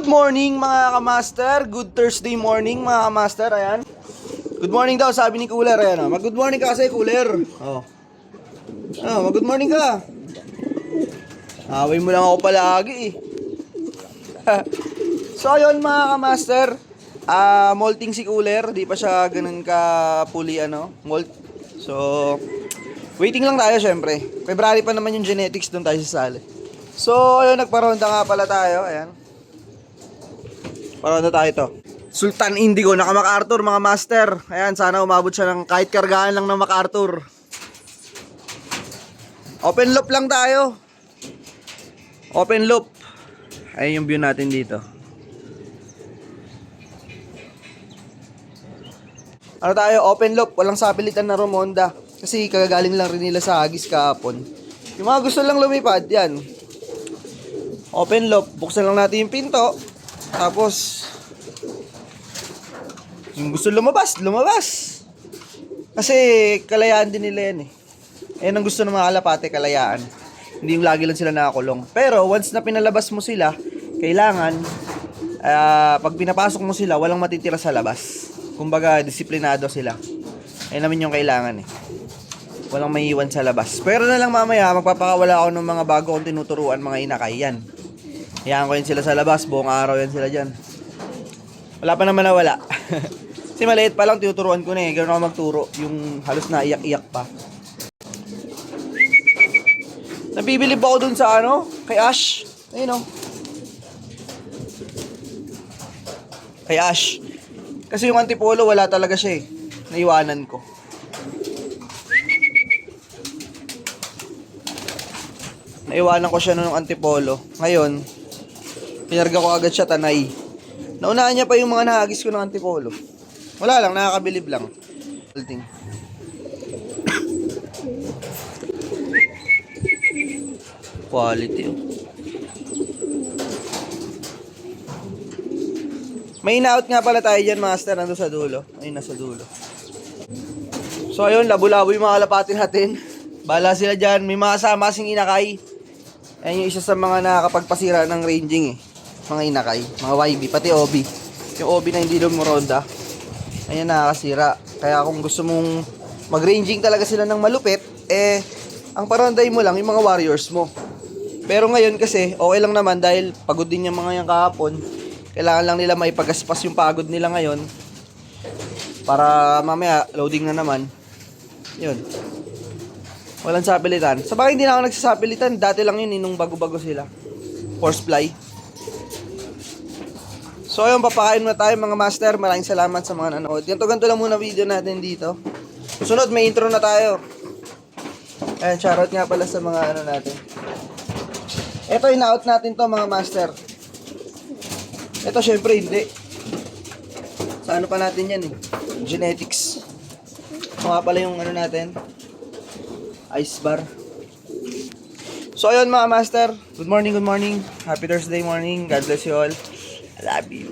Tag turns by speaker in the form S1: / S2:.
S1: Good morning mga kamaster. Good Thursday morning mga kamaster. Ayan. Good morning daw sabi ni Cooler. Ayan. Mag-good morning ka kasi Cooler. Mag-good morning ka. Away mo lang ako palagi eh. So ayun mga kamaster. Molting si Cooler. Di pa siya ganun ka puli molt. So waiting lang tayo syempre. February pa naman yung genetics doon tayo sa sali. So ayun, nagparonda nga pala tayo. Ayan. Paronda tayo to. Sultan Indigo, naka MacArthur mga master. Ayan, sana umabot siya ng kahit kargaan lang ng MacArthur. Open loop lang tayo. Open loop. Ayan yung view natin dito. Ano tayo? Open loop. Walang sapilitan na Romonda. Kasi kagagaling lang rin nila sa Agis kahapon. Yung mga gusto lang lumipad, yan. Open loop. Buksan lang natin yung pinto. Tapos yung gusto lumabas. Kasi kalayaan din nila yan eh. Ayan ang gusto ng mga kalapate, kalayaan. Hindi yung lagi lang sila nakakulong. Pero once na pinalabas mo sila, kailangan pag pinapasok mo sila, walang matitira sa labas. Kumbaga disiplinado sila. Ayan naman yung kailangan eh. Walang maiiwan sa labas. Pero na lang mamaya, magpapakawala ako ng mga bago kong tinuturuan, mga inakay yan. Hayaan ko yun sila sa labas, buong araw yan sila dyan. Wala pa naman nawala. Kasi maliit pa lang, tinuturuan ko na eh. Ganoon ako magturo, yung halos na iyak-iyak pa. Nabibilib ako dun sa kay Ash. Ayun o. Kay Ash. Kasi yung antipolo, wala talaga siya eh. Naiwanan ko. Naiwanan ko siya nung antipolo. Ngayon, pinarga ko agad siya tanay. Naunahan niya pa yung mga nahagis ko ng antipolo. Wala lang, nakakabilib lang. Quality oh. May in-out nga pala tayo dyan master, nandun sa dulo. Ayun, nasa dulo. So ayun, labo-labo yung mga kalapatin natin. Bala sila dyan, may mga kasama-sing inakay. Ayan yung isa sa mga nakakapagpasira ng ranging eh. Mga inakay, mga YB, pati OB. Yung OB na hindi lumuronda, ayan nakakasira. Kaya kung gusto mong mag-ranging talaga sila ng malupit, ang paronday mo lang yung mga warriors mo. Pero ngayon kasi, okay lang naman dahil pagod din yung mga yan kahapon. Kailangan lang nila maipagaspas yung pagod nila ngayon. Para mamaya, loading na naman. Yun. Walang sapilitan. Sa bagay hindi na ako nagsasapilitan. Dati lang yun, nung bago-bago sila. Force fly. So ayun, papakain na tayo mga master. Maraming salamat sa mga nanood. Ganto lang muna video natin dito. Sunod, may intro na tayo. Ayan, shoutout nga pala sa mga natin. Ito, in-out natin to mga master. Ito, syempre hindi. Sa pa natin yan eh. Genetics. Ito nga pala yung natin. Ice bar. So ayun mga master. Good morning. Happy Thursday morning. God bless you all. I love you.